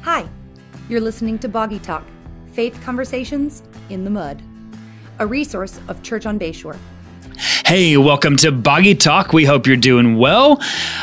Hi, you're listening to Boggy Talk, Faith Conversations in the Mud, a resource of Church on Bayshore. Hey, welcome to Boggy Talk. We hope you're doing well.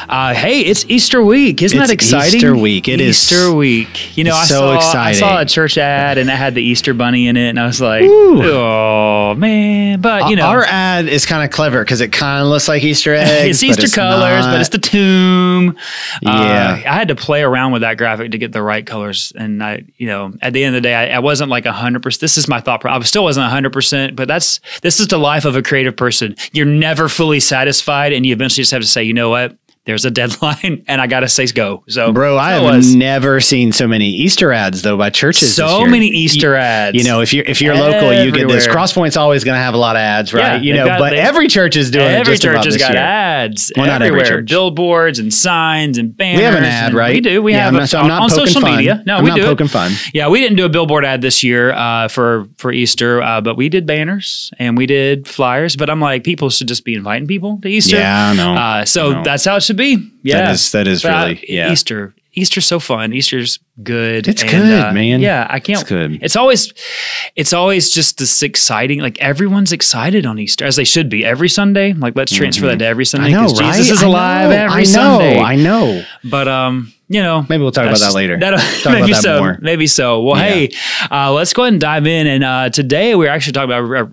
Hey, it's Easter week. Isn't that exciting? Easter week. It is Easter week. You know, I saw a church ad and it had the Easter bunny in it, and I was like, ooh. Oh man! But you know, our ad is kind of clever because it kind of looks like Easter eggs. It's Easter colors, but it's the tomb. Yeah, I had to play around with that graphic to get the right colors, and at the end of the day, I wasn't like 100%. This is my thought. I still wasn't 100%, but this is the life of a creative person. You're never fully satisfied, and you eventually just have to say, you know what? There's a deadline, and I got to say go. So, bro, I have never seen so many Easter ads, though, by churches. So many Easter ads. You know, if you're local, you get this. Crosspoint's always going to have a lot of ads, right? Yeah, but every church is doing it just about this year. Every church has got ads. Well, not every church. Billboards and signs and banners. We have an ad, right? We do. We have on social media. No, we do. I'm not poking fun. Yeah, we didn't do a billboard ad this year for Easter, but we did banners and we did flyers. But I'm like, people should just be inviting people to Easter. Yeah, I know. So that's how it should be. Yeah. That is really, yeah. Easter's so fun. Easter's good. It's good, man. Yeah, I can't. It's good. It's always just this exciting. Like everyone's excited on Easter, as they should be. Every Sunday, like let's transfer that to every Sunday because Jesus is alive every Sunday. I know. But maybe we'll talk about that later. Maybe so. Well, hey, let's go ahead and dive in. And today we're actually talking about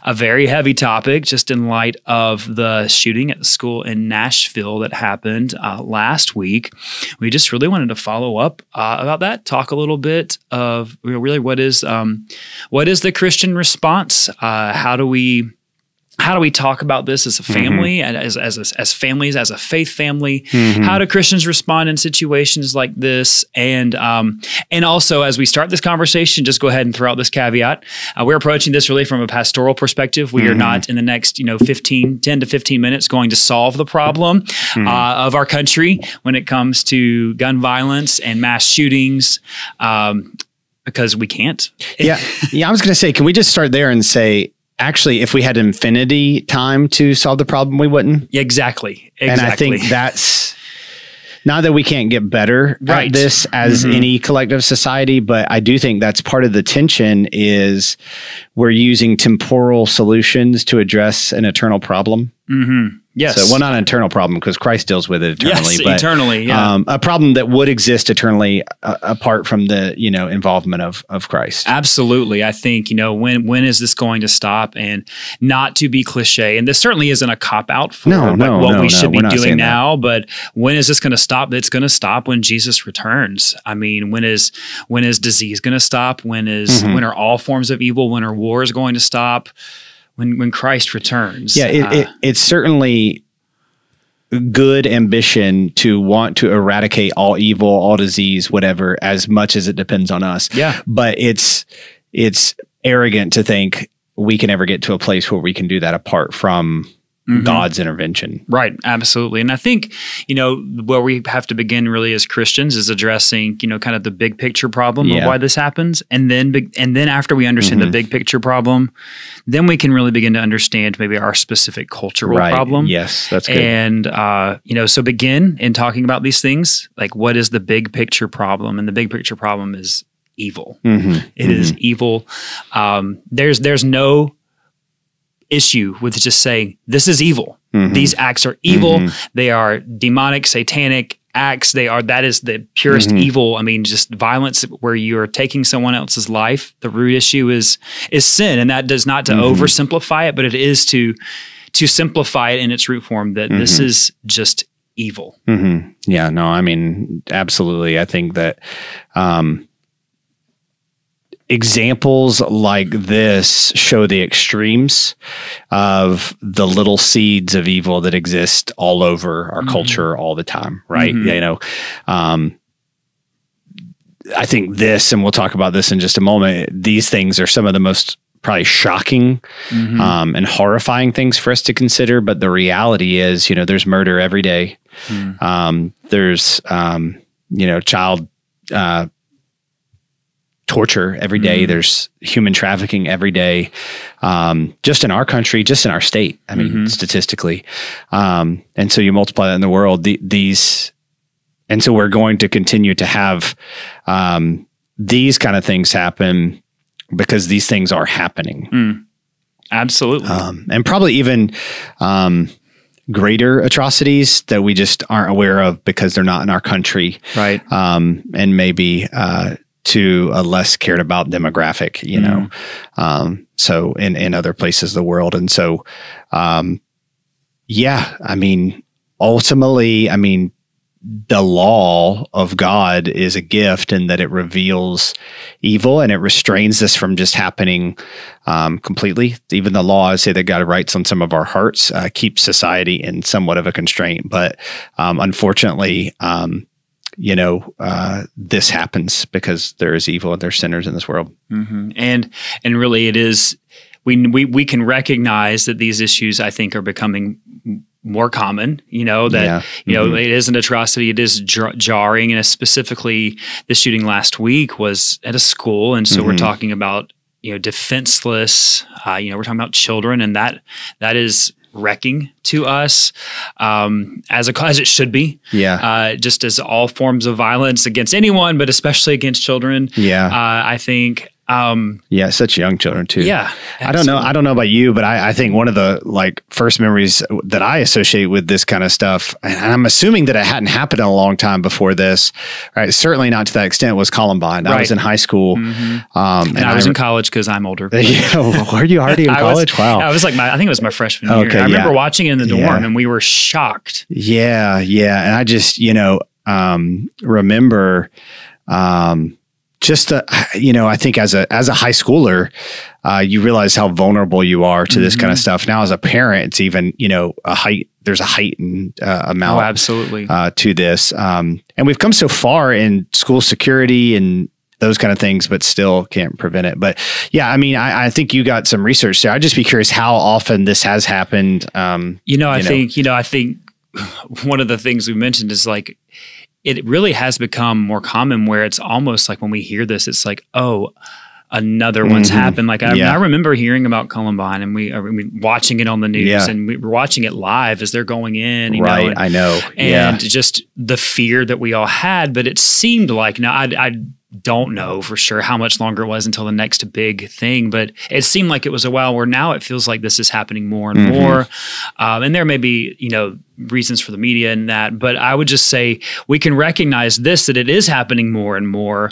a very heavy topic, just in light of the shooting at the school in Nashville that happened last week. We just really wanted to follow up about that, talk a little bit of really what is the Christian response? How do we talk about this as a family, and as families, as a faith family? How do Christians respond in situations like this? And also, as we start this conversation, just go ahead and throw out this caveat. We're approaching this really from a pastoral perspective. We are not in the next 10 to 15 minutes going to solve the problem of our country when it comes to gun violence and mass shootings, because we can't. Yeah. I was going to say, can we just start there and say, actually, if we had infinity time to solve the problem, we wouldn't. Exactly. And I think that's not that we can't get better at this as any collective society, but I do think that's part of the tension is we're using temporal solutions to address an eternal problem. Yes. So, well, not an eternal problem because Christ deals with it eternally. Yes, but, eternally. Yeah. A problem that would exist eternally apart from the involvement of Christ. Absolutely. I think when is this going to stop? And not to be cliche, and this certainly isn't a cop out for what we should be doing now. But when is this going to stop? It's going to stop when Jesus returns. I mean, when is disease going to stop? When are all forms of evil? When are wars going to stop? When Christ returns. Yeah, it's certainly good ambition to want to eradicate all evil, all disease, whatever, as much as it depends on us. Yeah. But it's arrogant to think we can ever get to a place where we can do that apart from God's intervention. Right. Absolutely. And I think, where we have to begin really as Christians is addressing, kind of the big picture problem of why this happens. And then after we understand the big picture problem, then we can really begin to understand maybe our specific cultural problem. Yes, that's good. And, so begin in talking about these things, like what is the big picture problem? And the big picture problem is evil. It is evil. There's no issue with just saying this is evil. These acts are evil. They are demonic, satanic acts. That is the purest evil. I mean, just violence where you're taking someone else's life. The root issue is sin, and that does not to oversimplify it, but it is to simplify it in its root form that this is just evil. Yeah, no, I mean, absolutely. I think that examples like this show the extremes of the little seeds of evil that exist all over our culture all the time, right? I think this, and we'll talk about this in just a moment, these things are some of the most probably shocking and horrifying things for us to consider. But the reality is, there's murder every day. There's, child torture every day. There's human trafficking every day, just in our country, just in our state. I mean, statistically. And so you multiply that in the world, these and so we're going to continue to have these kind of things happen because these things are happening. Absolutely. And probably even greater atrocities that we just aren't aware of because they're not in our country. Right. And maybe to a less cared about demographic, you know. So in other places of the world. And so, yeah, I mean, ultimately, I mean, the law of God is a gift in that it reveals evil and it restrains this from just happening completely. Even the law, I say that God writes on some of our hearts, keeps society in somewhat of a constraint. But unfortunately, you know, this happens because there is evil and there's sinners in this world. And really, it is. We can recognize that these issues, I think, are becoming more common, you know, that, you know, it is an atrocity. It is jarring. And specifically the shooting last week was at a school. And so we're talking about, you know, defenseless, you know, we're talking about children, and that is wrecking to us, as it should be. Just as all forms of violence against anyone, but especially against children. I think, such young children too. Absolutely. I don't know about you, but I think one of the like first memories that I associate with this kind of stuff, and I'm assuming that it hadn't happened in a long time before this, right? Certainly not to that extent, was Columbine. I was in high school. And I was in college because I'm older. Were you already in college? Wow. I was like I think it was my freshman year. I remember watching it in the dorm and we were shocked. And I just, you know, remember, just, you know, I think as a high schooler, you realize how vulnerable you are to this kind of stuff. Now as a parent, it's even, you know, there's a heightened amount absolutely. To this. And we've come so far in school security and those kind of things, but still can't prevent it. But yeah, I mean, I think you got some research there. I'd just be curious how often this has happened. I think one of the things we mentioned is like, it really has become more common where it's almost like when we hear this, it's like, oh, another one's happened. Like I remember hearing about Columbine and we watching it on the news and we were watching it live as they're going in. You know, I know. And just the fear that we all had, but it seemed like, now I don't know for sure how much longer it was until the next big thing, but it seemed like it was a while where now it feels like this is happening more and more. And there may be, you know, reasons for the media and that, but I would just say we can recognize this, that it is happening more and more.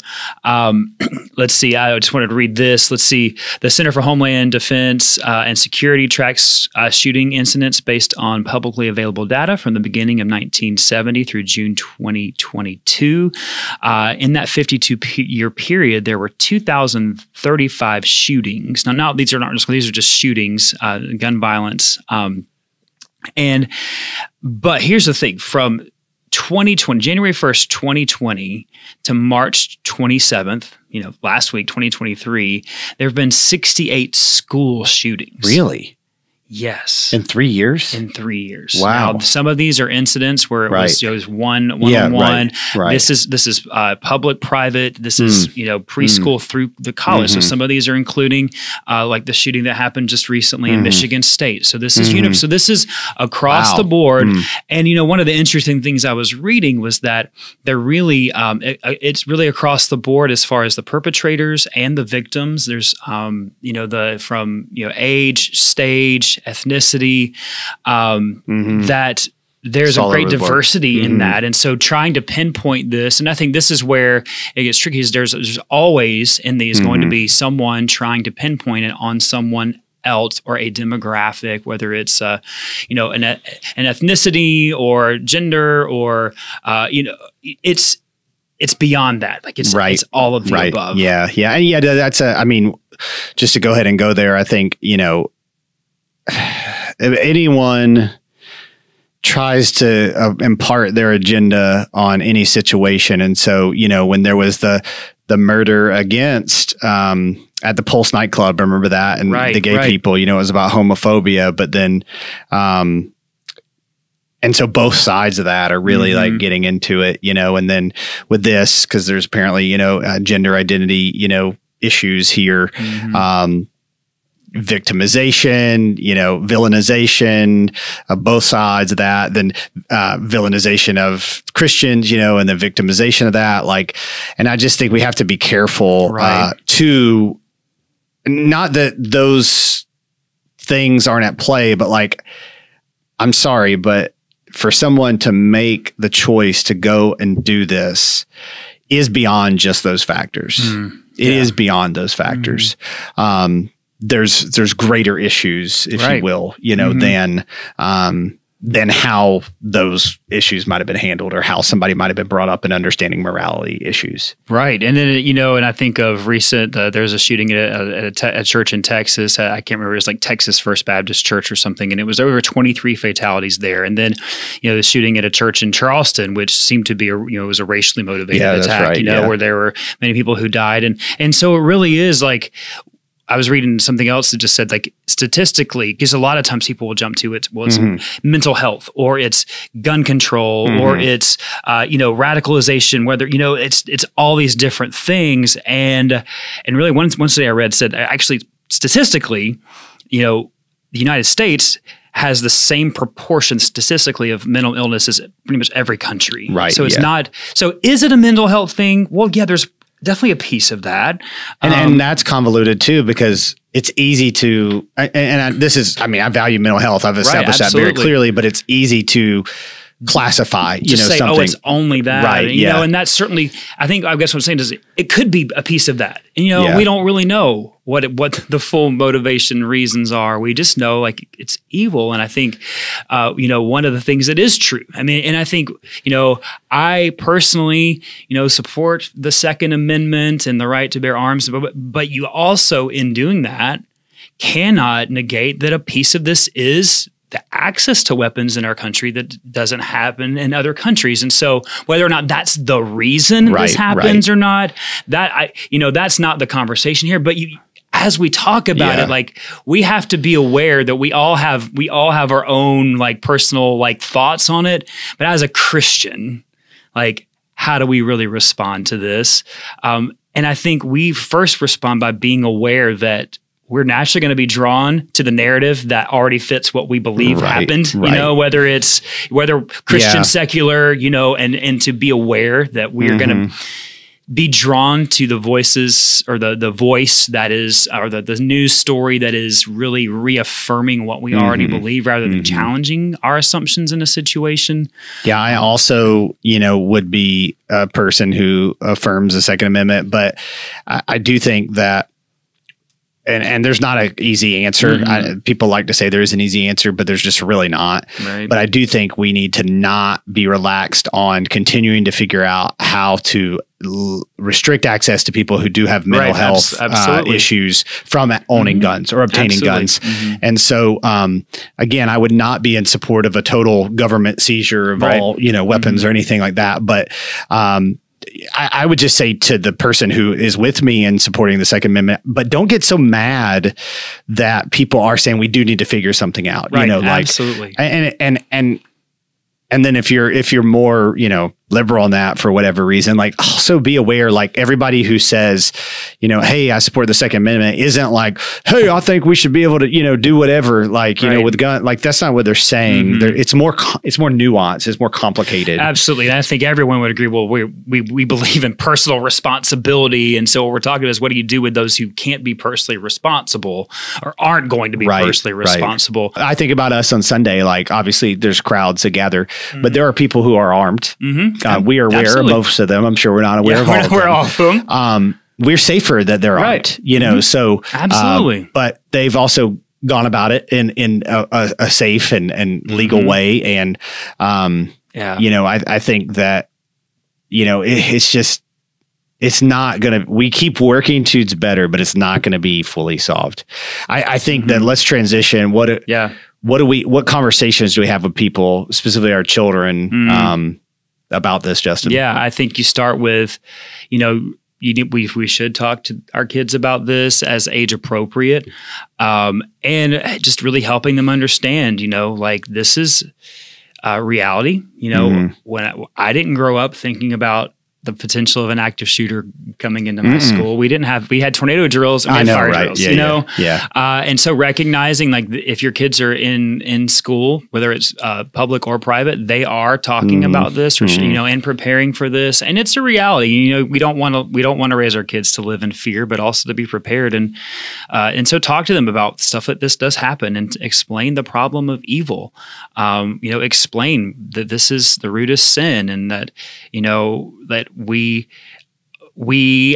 Let's see, I just wanted to read this. Let's see, the Center for Homeland Defense and Security tracks shooting incidents based on publicly available data from the beginning of 1970 through June 2022. In that 52-year period, there were 2,035 shootings. Now these are just shootings, gun violence. But here's the thing, from 2020, January 1st, 2020 to March 27th, you know, last week, 2023, there have been 68 school shootings. Really? Yes. In 3 years? In 3 years. Wow. Now, some of these are incidents where it was one-on-one. Right. This is public, private. This is, you know, preschool through the college. So some of these are including like the shooting that happened just recently in Michigan State. So this is so this is across the board. And, you know, one of the interesting things I was reading was that they're really it's really across the board as far as the perpetrators and the victims. There's you know, from age, stage, ethnicity, that there's a great diversity in that. And so trying to pinpoint this, and I think this is where it gets tricky, is there's always in these going to be someone trying to pinpoint it on someone else or a demographic, whether it's you know, an ethnicity or gender or you know, it's beyond that. Like it's all of the above. Yeah. That's I mean, just to go ahead and go there, I think, you know, if anyone tries to impart their agenda on any situation. And so, you know, when there was the murder against at the Pulse nightclub, remember that? And the gay people, you know, it was about homophobia, but then and so both sides of that are really like getting into it, you know, and then with this, because there's apparently, you know, gender identity, you know, issues here. victimization, villainization of both sides of that, then villainization of Christians, and the victimization of that. And I just think we have to be careful to, not that those things aren't at play, but I'm sorry, but for someone to make the choice to go and do this is beyond just those factors. It is beyond those factors. There's greater issues, if you will, than how those issues might have been handled or how somebody might have been brought up in understanding morality issues. Right. And then, and I think of recent, there's a shooting at a church in Texas. I can't remember. It was Texas First Baptist Church or something. And it was over 23 fatalities there. And then, the shooting at a church in Charleston, which seemed to be, it was a racially motivated attack, where there were many people who died. And so it really is I was reading something else that just said statistically, because a lot of times people will jump to it's mental health, or it's gun control, or it's radicalization, whether it's all these different things. And really one day I read said actually statistically, the United States has the same proportion statistically of mental illness as pretty much every country. Right. So it's not. So is it a mental health thing? Well, yeah, there's definitely a piece of that. And that's convoluted too, because it's easy to, I value mental health. I've established that very clearly, but it's easy to classify, just say, something. Oh, it's only that. Right. And, and that's certainly, I guess what I'm saying is it could be a piece of that. And, we don't really know what the full motivation reasons are. We just know it's evil. And I think, one of the things that is true, and I think, I personally, support the Second Amendment and the right to bear arms, but you also, in doing that, cannot negate that a piece of this is the access to weapons in our country that doesn't happen in other countries. And so whether or not that's the reason this happens or not, that's not the conversation here. But as we talk about it, we have to be aware that we all have our own personal thoughts on it. But as a Christian, how do we really respond to this? And I think we first respond by being aware that we're naturally going to be drawn to the narrative that already fits what we believe happened, whether Christian, secular, and to be aware that we're going to be drawn to the voices or the voice that is, or the news story that is really reaffirming what we already believe rather than challenging our assumptions in a situation. Yeah. I also, would be a person who affirms the Second Amendment, but I do think that, and there's not an easy answer. People like to say there is an easy answer, but there's just really not. Right. But I do think we need to not be relaxed on continuing to figure out how to restrict access to people who do have mental health issues from owning guns or obtaining guns. And so, again, I would not be in support of a total government seizure of all, weapons or anything like that. But I would just say to the person who is with me in supporting the Second Amendment, but don't get so mad that people are saying we do need to figure something out. Right, absolutely. And then if you're more, liberal on that for whatever reason, also be aware, everybody who says, hey, I support the Second Amendment isn't hey, I think we should be able to, do whatever, with gun, that's not what they're saying. It's more nuanced. It's more complicated. Absolutely. And I think everyone would agree. Well, we believe in personal responsibility. And so what we're talking about is what do you do with those who can't be personally responsible or aren't going to be personally responsible? I think about us on Sunday, obviously there's crowds that gather, but there are people who are armed. We are aware of most of them. I'm sure we're not aware of all of them. We're safer that they're armed, so absolutely. But they've also gone about it in a safe and legal way. And, I think that, it's just, it's not going to, we keep working towards better, but it's not going to be fully solved. I think that let's transition. What conversations do we have with people, specifically our children, about this, Justin? Yeah, I think you start with, we should talk to our kids about this as age appropriate, and just really helping them understand, this is reality. When I didn't grow up thinking about the potential of an active shooter coming into my school. We had tornado drills and we had fire drills, Yeah, you know? Yeah. And so recognizing like if your kids are in school, whether it's public or private, they are talking about this or, you know, and preparing for this. And it's a reality. You know, we don't want to raise our kids to live in fear, but also to be prepared. And so talk to them about stuff that this does happen and explain the problem of evil. You know, explain that this is the root of sin and that, you know, that we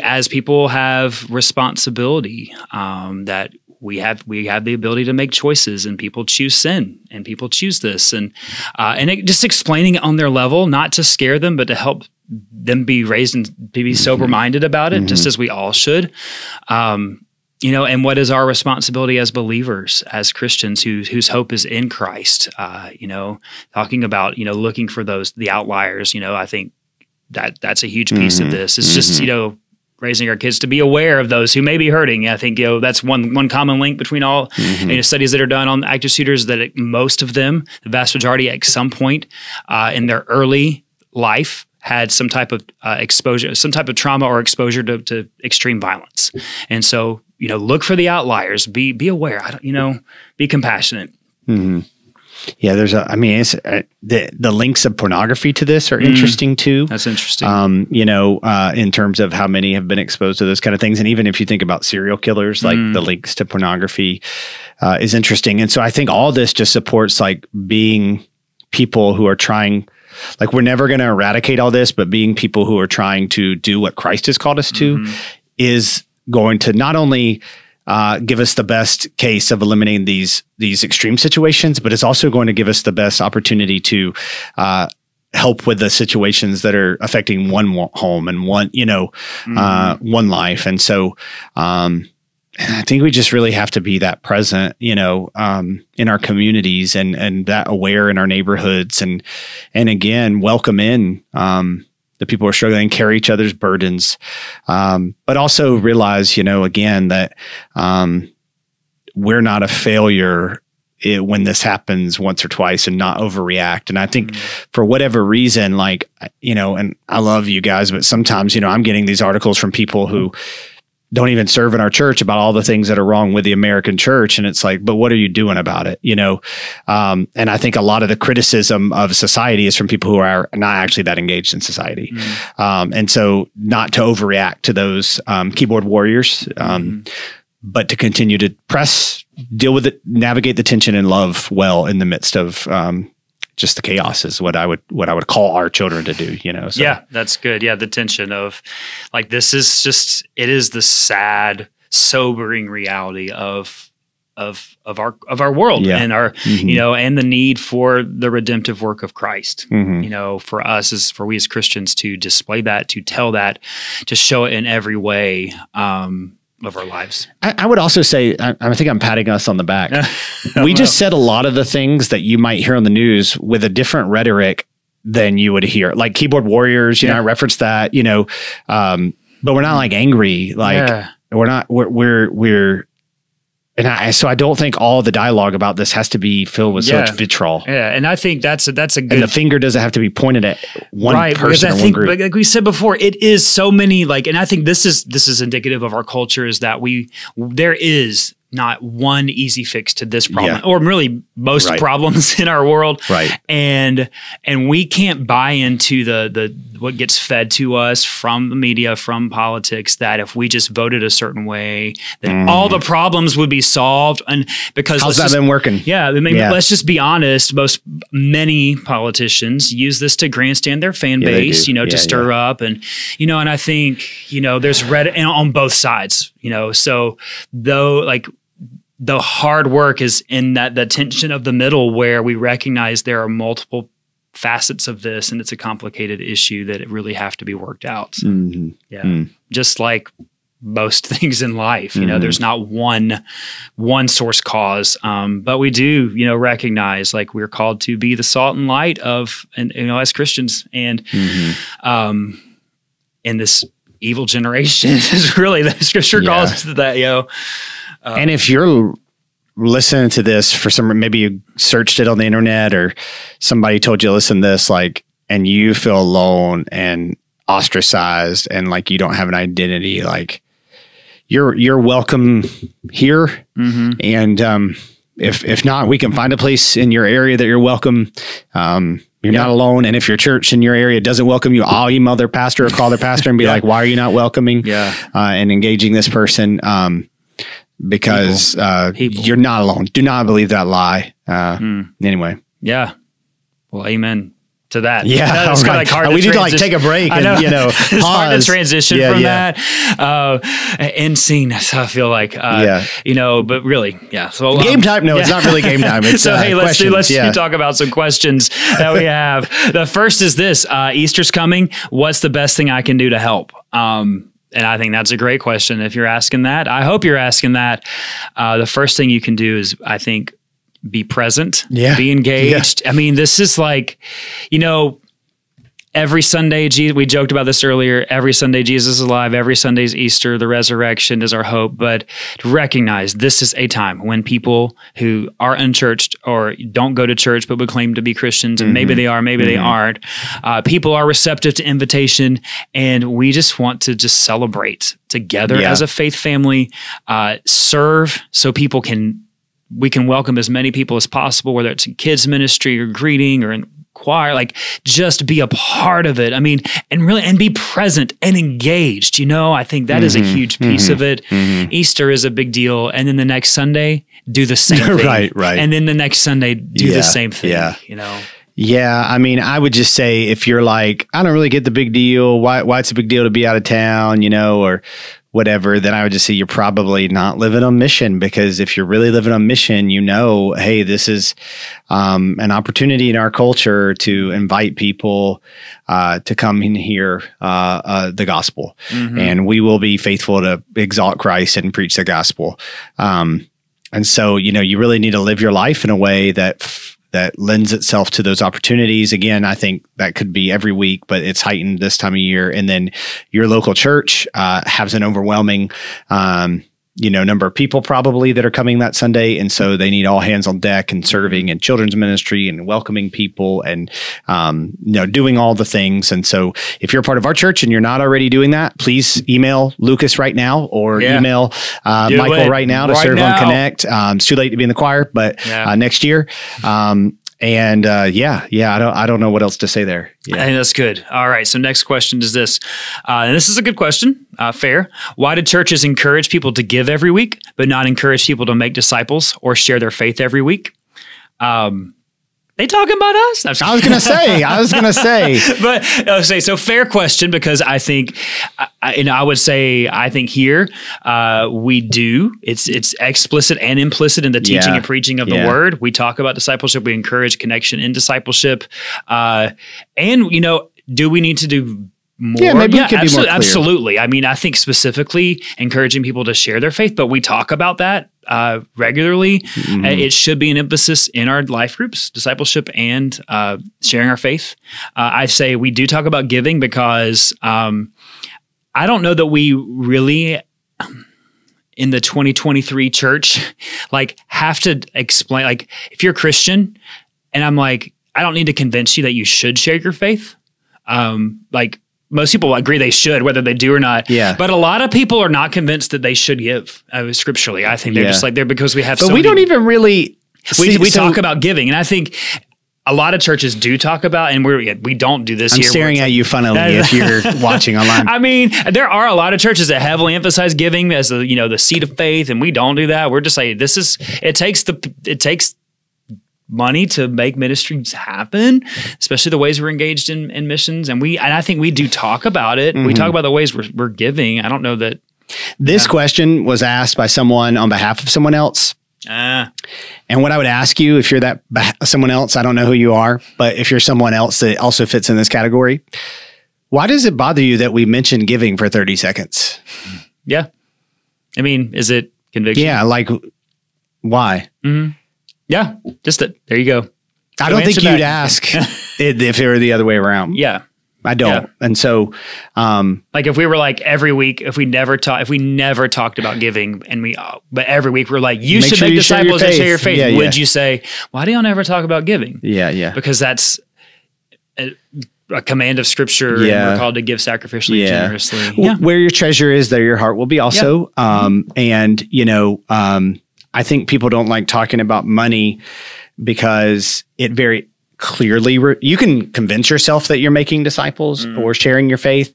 as people have responsibility, that we have the ability to make choices, and people choose sin and people choose this, and just explaining it on their level, not to scare them, but to help them be raised and be sober minded about it, just as we all should. You know, and what is our responsibility as believers, as Christians whose hope is in Christ? You know, talking about, you know, looking for the outliers. You know, I think that's a huge piece of this. It's just, you know, raising our kids to be aware of those who may be hurting. I think, you know, that's one common link between all you know, studies that are done on active shooters, that most of them, the vast majority, at some point in their early life, had some type of exposure, some type of trauma or exposure to extreme violence. And so, you know, look for the outliers. Be aware. You know, be compassionate. Yeah, there's the links of pornography to this are interesting too. That's interesting. You know, in terms of how many have been exposed to those kind of things. And even if you think about serial killers, like the links to pornography is interesting. And so I think all this just supports like being people who are trying, like we're never going to eradicate all this, but being people who are trying to do what Christ has called us to is going to not only give us the best case of eliminating these extreme situations, but it's also going to give us the best opportunity to help with the situations that are affecting one home and one, you know, one life. And so I think we just really have to be that present, you know, in our communities and that aware in our neighborhoods and again, welcome in the people who are struggling, carry each other's burdens, but also realize, you know, again, that we're not a failure when this happens once or twice and not overreact. And I think for whatever reason, like, you know, and I love you guys, but sometimes, you know, I'm getting these articles from people who don't even serve in our church about all the things that are wrong with the American church. And it's like, but what are you doing about it? You know? And I think a lot of the criticism of society is from people who are not actually that engaged in society. And so not to overreact to those keyboard warriors, but to continue to deal with it, navigate the tension and love well in the midst of just the chaos is what I would call our children to do, you know? So. Yeah, that's good. Yeah. The tension of like, this is just, it is the sad, sobering reality of our world and our, you know, and the need for the redemptive work of Christ, you know, for we as Christians to display that, to tell that, to show it in every way, of our lives. I would also say, I think I'm patting us on the back. We just said a lot of the things that you might hear on the news with a different rhetoric than you would hear. Like keyboard warriors, you know, I referenced that, you know, but we're not like angry. Like so I don't think all the dialogue about this has to be filled with such vitriol. Yeah, and I think that's a good. And the finger doesn't have to be pointed at one person or one group. Like we said before, it is so many. Like, and I think this is indicative of our culture is that there is not one easy fix to this problem, or really most problems in our world. Right. And we can't buy into the what gets fed to us from the media, from politics, that if we just voted a certain way, that all the problems would be solved. And because how's that been working? Yeah. I mean, let's just be honest. Many politicians use this to grandstand their fan base, you know, to stir up and, you know, and I think, you know, there's Reddit on both sides, you know, so though like, the hard work is in the tension of the middle where we recognize there are multiple facets of this and it's a complicated issue that it really have to be worked out. So, just like most things in life, you know, there's not one source cause, but we do, you know, recognize like we're called to be the salt and light of, and you know, as Christians and in this evil generation is really the scripture calls us to that, you know. And if you're listening to this for maybe you searched it on the internet or somebody told you to listen to this, like, and you feel alone and ostracized and like you don't have an identity, like you're welcome here. Mm-hmm. And if not, we can find a place in your area that you're welcome. You're not alone. And if your church in your area doesn't welcome you, I'll email their pastor or call their pastor and be like, why are you not welcoming and engaging this person? Because you're not alone. Do not believe that lie. Anyway. Yeah. Well, amen to that. Yeah. That's kind of like hard we need to like take a break and, it's hard to transition from that. End scene. I feel like, but really, So game time. No, it's not really game time. It's so, hey, let's talk about some questions that we have. The first is this, Easter's coming. What's the best thing I can do to help? And I think that's a great question. If you're asking that, I hope you're asking that. The first thing you can do is, I think, be present, be engaged. I mean, this is like, every Sunday, we joked about this earlier, every Sunday Jesus is alive, every Sunday is Easter, the resurrection is our hope, but to recognize this is a time when people who are unchurched or don't go to church but would claim to be Christians, and maybe they are, maybe they aren't, people are receptive to invitation, and we just want to just celebrate together as a faith family, serve so we can welcome as many people as possible, whether it's in kids ministry or greeting or in choir, like just be a part of it. I mean, and be present and engaged. I think that is a huge piece of it. Easter is a big deal. And then the next Sunday, do the same thing. Right. And then the next Sunday, do the same thing, Yeah, I mean, I would just say if you're like, I don't really get the big deal, why it's a big deal to be out of town, or whatever, then I would just say you're probably not living on mission, because if you're really living on mission, hey, this is an opportunity in our culture to invite people to come and hear the gospel. And we will be faithful to exalt Christ and preach the gospel. And so, you really need to live your life in a way that lends itself to those opportunities. Again, I think that could be every week, but it's heightened this time of year. And then your local church has an overwhelming number of people probably that are coming that Sunday. And so they need all hands on deck and serving and children's ministry and welcoming people and, doing all the things. And so if you're a part of our church and you're not already doing that, please email Lucas right now or email Michael right now to serve on Connect. It's too late to be in the choir, but next year. I don't know what else to say there. I think that's good. All right. So next question is this. And this is a good question. Fair. Why do churches encourage people to give every week, but not encourage people to make disciples or share their faith every week? They talking about us? I was going to say. But so fair question, because I think, I would say, I think here we do. It's explicit and implicit in the teaching and preaching of the word. We talk about discipleship. We encourage connection in discipleship. And, do we need to do more? Yeah, maybe we could be more clear. Absolutely. I mean, I think specifically encouraging people to share their faith, but we talk about that regularly. It should be an emphasis in our life groups, discipleship and sharing our faith. I say we do talk about giving because I don't know that we really, in the 2023 church, have to explain, if you're a Christian and I'm like, I don't need to convince you that you should share your faith. Most people agree they should, whether they do or not. Yeah. But a lot of people are not convinced that they should give scripturally. I think they're just they're because we have but we don't even really... We talk about giving. And I think a lot of churches do talk about, and we don't do this I'm here. I'm staring at you funnily if you're watching online. I mean, there are a lot of churches that heavily emphasize giving as the seed of faith, and we don't do that. We're just like, it takes money to make ministries happen, especially the ways we're engaged in missions. And I think we do talk about it. We talk about the ways we're giving. I don't know that. This question was asked by someone on behalf of someone else. And what I would ask you, if you're that someone else, I don't know who you are, but if you're someone else that also fits in this category, why does it bother you that we mention giving for 30 seconds? Yeah. I mean, is it conviction? Yeah. Why? Yeah, just there you go. I don't think you'd ask if it were the other way around. Yeah, I don't. Yeah. And so, if we were every week, if we never talked about giving, but every week we're like, you should make disciples and share your faith. Would you say, why do y'all never talk about giving? Yeah. Because that's a command of Scripture. And we're called to give sacrificially, generously. Where your treasure is, there your heart will be also. And, I think people don't like talking about money because it very clearly, you can convince yourself that you're making disciples or sharing your faith.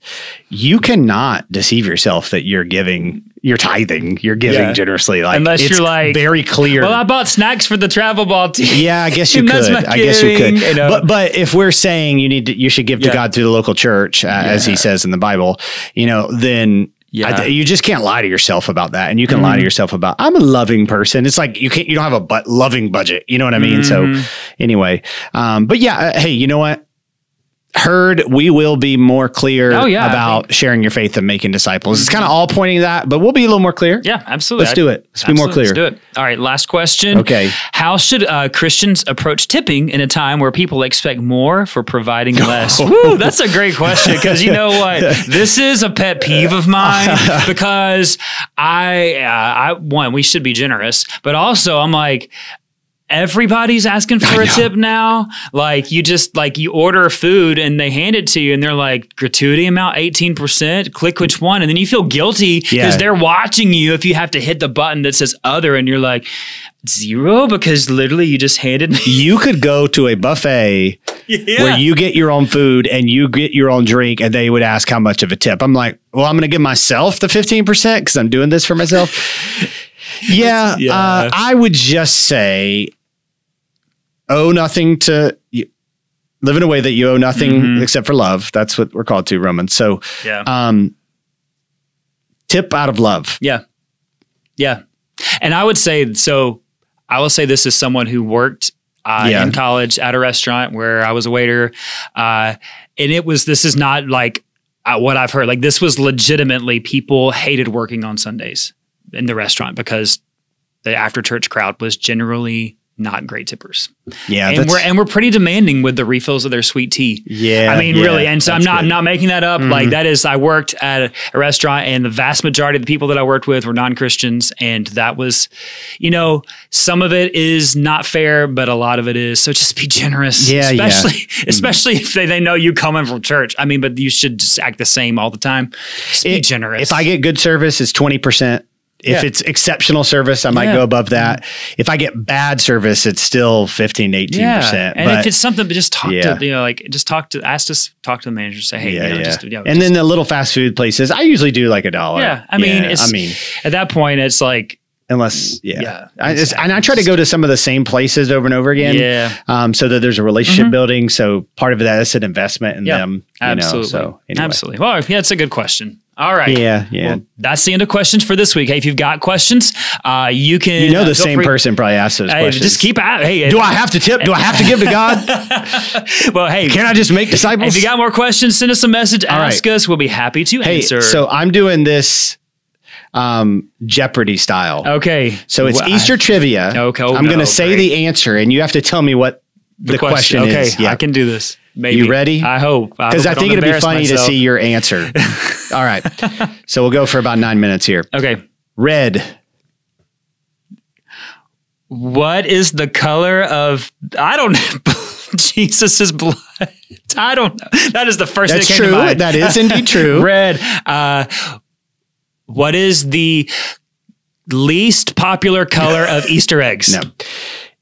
You cannot deceive yourself that you're tithing, you're giving generously. Like, unless you're like very clear. Well, I bought snacks for the travel ball team. Yeah, I guess you could. But if we're saying you should give to God through the local church, as he says in the Bible, then you just can't lie to yourself about that. And you can lie to yourself about, I'm a loving person. It's like, you don't have a loving budget. You know what I mean? So anyway, but hey, you know what? We will be more clear about sharing your faith and making disciples. It's kind of all pointing to that, but we'll be a little more clear. Yeah, absolutely. Let's do it. Let's be more clear. Let's do it. All right, last question. Okay. How should Christians approach tipping in a time where people expect more for providing less? Woo, that's a great question, because you know what? This is a pet peeve of mine, because we should be generous, but also I'm like, everybody's asking for a tip now. Like, you order food and they hand it to you and they're like, gratuity amount 18%, click which one. And then you feel guilty because they're watching you if you have to hit the button that says other, and you're like, 0, because literally you just handed me. You could go to a buffet where you get your own food and you get your own drink, and they would ask how much of a tip. I'm like, well, I'm going to give myself the 15% because I'm doing this for myself. I would just say, owe nothing to live in a way that you owe nothing except for love. That's what we're called to, Romans. So, tip out of love. Yeah. And I will say this as someone who worked in college at a restaurant where I was a waiter. And this is not like what I've heard. Like, this was legitimately, people hated working on Sundays in the restaurant because the after church crowd was generally not great tippers. Yeah. And we're pretty demanding with the refills of their sweet tea. Yeah. I mean, really. And so I'm not making that up. Like, that is, I worked at a restaurant, and the vast majority of the people that I worked with were non-Christians. And that was, some of it is not fair, but a lot of it is. So just be generous. Yeah. Especially if they know you coming from church. I mean, but you should just act the same all the time. Just be generous. If I get good service, it's 20%. If it's exceptional service, I might go above that. If I get bad service, it's still 15 to 18%. And if it's something, just talk to the manager, say, hey, and then the little fast food places, I usually do like $1. Yeah. I mean, at that point, it's like, unless, and I try to go to some of the same places over and over again. Yeah. So that there's a relationship building. So part of that is an investment in them. Absolutely. So anyway. Absolutely. Well, it's a good question. All right. Yeah. Well, that's the end of questions for this week. Hey, if you've got questions, you can. The same person probably asked those questions. Just keep out. Hey, do I have to tip? Do I have to give to God? Well, hey, can I just make disciples? If you got more questions, send us a message. Ask us. We'll be happy to answer. So I'm doing this Jeopardy style. Okay. So it's Easter trivia. Okay. I'm going to say the answer, and you have to tell me what the question is. Okay. I can do this. Maybe. You ready? I hope. Because I think it'd be funny to see your answer. All right. So we'll go for about 9 minutes here. Okay. Red. What is the color of, I don't know, Jesus' blood? I don't know. That is the first thing that came to mind. That is indeed true. Red. What is the least popular color of Easter eggs? No.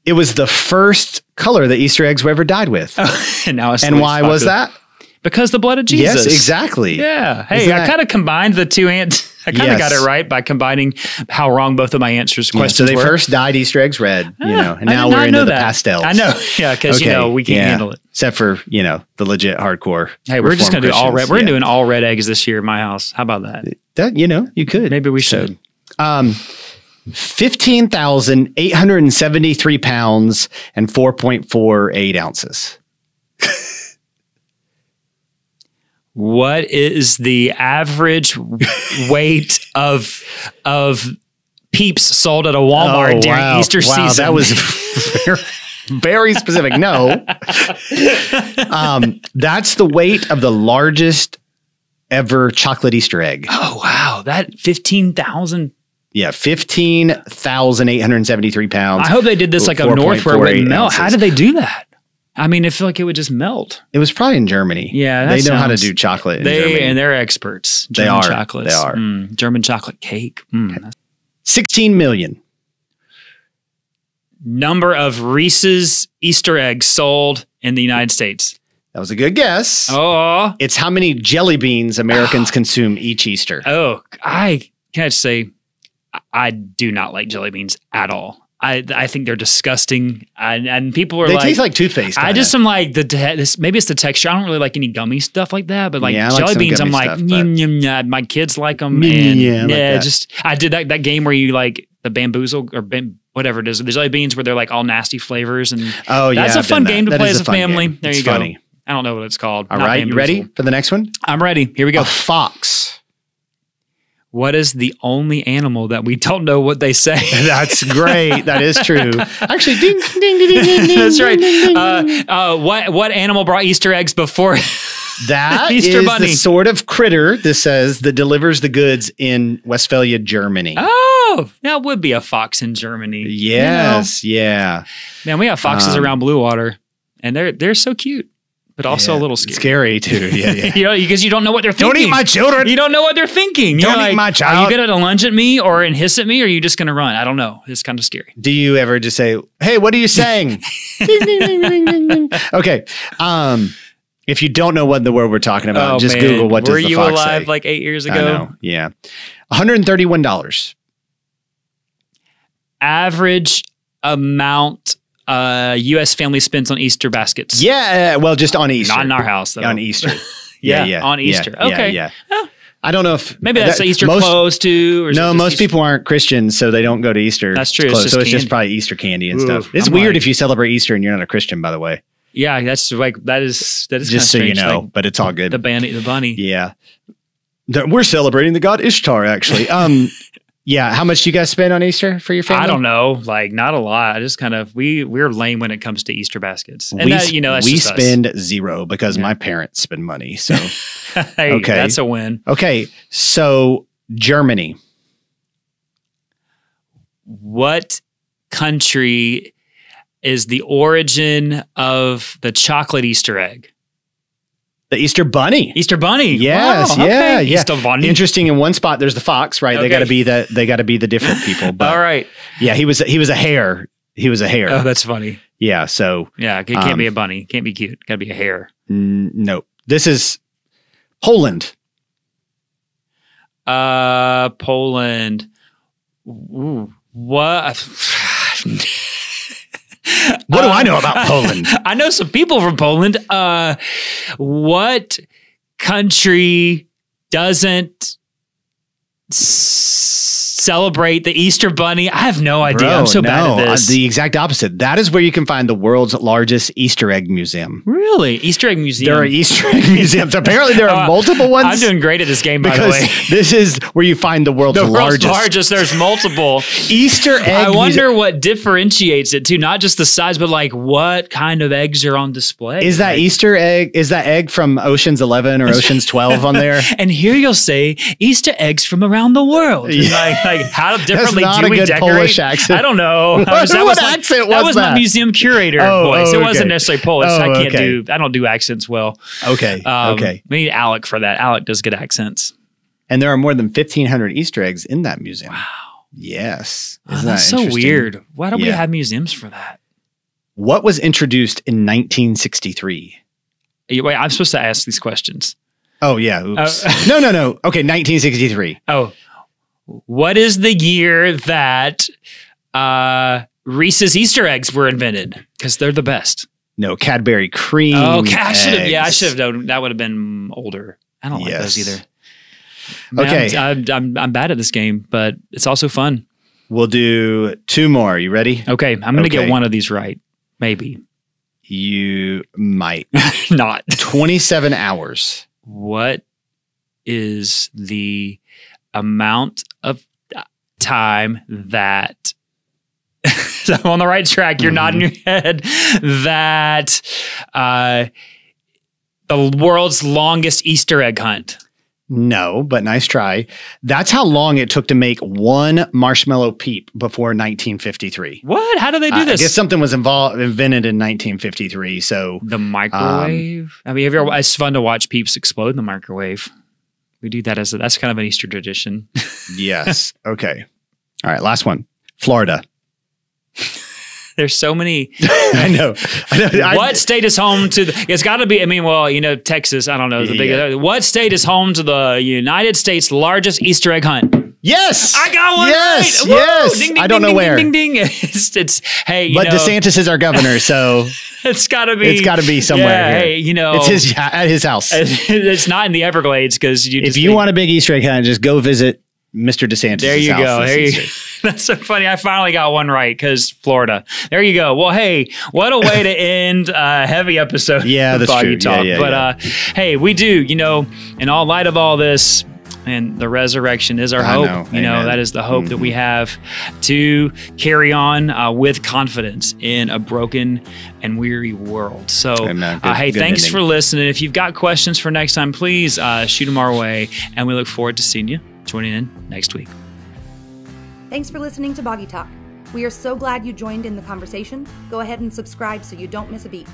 It was the first color that Easter eggs were ever dyed with. And why was that? Because the blood of Jesus. Yes, exactly. Yeah. Hey, I kind of combined the two answers. I kind of got it right by combining how wrong both of my questions were. So they first dyed Easter eggs red, and now we're into the pastels. I know. Yeah, because, we can't handle it. Except for, the legit hardcore. Hey, we're just going to do all red. We're doing all red eggs this year in my house. How about that? You could. Maybe we should. 15,873 pounds and 4.48 ounces. What is the average weight of Peeps sold at a Walmart during Easter season? That was very, very specific. No. That's the weight of the largest ever chocolate Easter egg. Oh, wow. That 15,000. Yeah, 15,873 pounds. I hope they did this like up north where it wouldn't melt. How did they do that? I mean, I feel like it would just melt. It was probably in Germany. Yeah, they know how to do chocolate in Germany. And they're experts. They are. Chocolates. They are. German chocolate cake. Okay. 16 million. Number of Reese's Easter eggs sold in the United States. That was a good guess. Oh. It's how many jelly beans Americans consume each Easter. Oh, can I just say, I do not like jelly beans at all. I think they're disgusting, and people are they taste like toothpaste. I just am like maybe it's the texture. I don't really like any gummy stuff like that, but like jelly beans, I'm like, my kids like them, and I did that game where you like the bamboozle or whatever it is, the jelly beans where they're like all nasty flavors, and that's a fun game to play as a family. There you go. Funny. I don't know what it's called. All right, you ready for the next one? I'm ready. Here we go. A fox. What is the only animal that we don't know what they say? That's great. That is true. Actually, ding, ding, ding, ding, ding. That's right. What animal brought Easter eggs before that Easter is bunny? The sort of critter, this says, that delivers the goods in Westphalia, Germany. Oh, that would be a fox in Germany. Yes, yeah. Man, we have foxes around Blue Water, and they're so cute. But also a little scary. Scary too, yeah. Because you don't know what they're thinking. Don't eat my children. You don't know what they're thinking. Don't eat my child. Are you going to lunge at me or hiss at me, or are you just going to run? I don't know. It's kind of scary. Do you ever just say, hey, what are you saying? Ding, ding, ding, ding, ding, ding. Okay. If you don't know what the word we're talking about, just Google what does the fox say. Were you alive like 8 years ago? I know, yeah. $131. Average amount U.S. family spends on Easter baskets. Yeah, well, just on Easter. Not in our house, though. On Easter. On Easter. Okay. Yeah. I don't know if... Maybe that's the Easter clothes, too. No, most people aren't Christians, so they don't go to Easter. That's true. So it's just probably Easter candy and stuff. It's weird if you celebrate Easter and you're not a Christian, by the way. Yeah, that is just so you know, but it's all good. The bunny. Yeah. We're celebrating the god Ishtar, actually. Yeah, how much do you guys spend on Easter for your family? I don't know, like not a lot. I just kind of we're lame when it comes to Easter baskets, and we spend zero because my parents spend money. So hey, okay, that's a win. Okay, so Germany. What country is the origin of the chocolate Easter egg? The Easter bunny. Easter bunny. Yes, wow, yeah. Easter bunny. Interesting. In one spot, there's the fox, right? Okay. They got to be the different people. But all right. Yeah, he was a hare. He was a hare. Oh, that's funny. Yeah. So yeah, it can't be a bunny. Can't be cute. Got to be a hare. No, this is Poland. Poland. Ooh, what? What do I know about Poland? I know some people from Poland. What country doesn't celebrate the Easter bunny? I have no idea. I'm so bad at this. The exact opposite. That is where you can find the world's largest Easter egg museum. Really? Easter egg museum? There are Easter egg museums. Apparently there are multiple ones. I'm doing great at this game, by the way. This is where you find the world's largest. There's multiple. Easter egg I wonder what differentiates it too. Not just the size, but like what kind of eggs are on display. Is that Easter egg? Is that egg from Ocean's 11 or Ocean's 12 on there? And here you'll say Easter eggs from around the world. Yeah. Like how differently do we decorate? Polish accent. I don't know. What accent was that? That was my museum curator voice. It wasn't necessarily Polish. I don't do accents well. Okay. Okay. We need Alec for that. Alec does good accents. And there are more than 1,500 Easter eggs in that museum. Wow. Yes. Isn't that so weird? Why don't we have museums for that? What was introduced in 1963? Wait, I'm supposed to ask these questions. Oh, yeah. Oops. No. Okay, 1963. Oh. What is the year that Reese's Easter eggs were invented? Because they're the best. No, Cadbury cream. Oh, I should have known. That would have been older. I don't like those either. Man, okay. I'm bad at this game, but it's also fun. We'll do two more. You ready? Okay. I'm going to get one of these right. Maybe. You might. Not. 27 hours. What is the amount of time that so I'm on the right track, you're nodding your head, that the world's longest Easter egg hunt? No, but nice try. That's how long it took to make one marshmallow peep before 1953. What? How do they do this? I guess something was invented in 1953. So the microwave. I mean, it's fun to watch peeps explode in the microwave. We do that that's kind of an Easter tradition. Yes. Okay. All right. Last one. Florida. There's so many. I know. What state is home to it's got to be, Texas, I don't know. What state is home to the United States' largest Easter egg hunt? Yes. I got one yes, right. Yes. Ding, ding, I don't ding, know where. Ding, ding, ding. But DeSantis is our governor, so it's got to be. It's got to be somewhere. Yeah, here. It's at his house. It's not in the Everglades because if you want a big Easter egg hunt, just go visit Mr. DeSantis. There you go. That's so funny. I finally got one right because Florida. There you go. Well, hey, what a way to end a heavy episode. Yeah, that's Boggy true. Talk. Yeah, hey, we do, in all light of all this, and the resurrection is our hope. That is the hope that we have to carry on with confidence in a broken and weary world. So, thanks ending. for listening. If you've got questions for next time, please shoot them our way. And we look forward to seeing you joining in next week. Thanks for listening to Boggy Talk. We are so glad you joined in the conversation. Go ahead and subscribe so you don't miss a beat.